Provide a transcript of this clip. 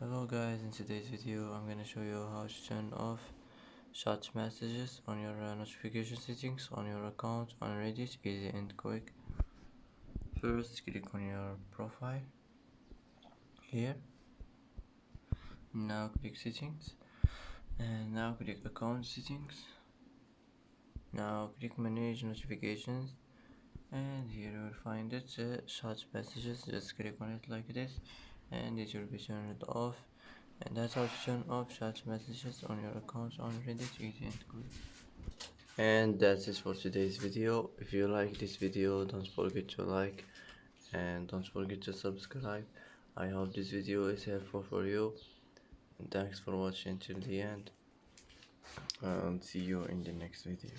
Hello guys, in today's video I'm gonna show you how to turn off chat messages on your notification settings on your account on Reddit, easy and quick. First click on your profile here, now click settings and now click account settings, now click manage notifications and here you will find it, chat messages. Just click on it like this and it will be turned off. And that's how to turn off chat messages on your account on Reddit, easy and quick. And that's it for today's video. If you like this video, don't forget to like and don't forget to subscribe. I hope this video is helpful for you, and thanks for watching till the end, and see you in the next video.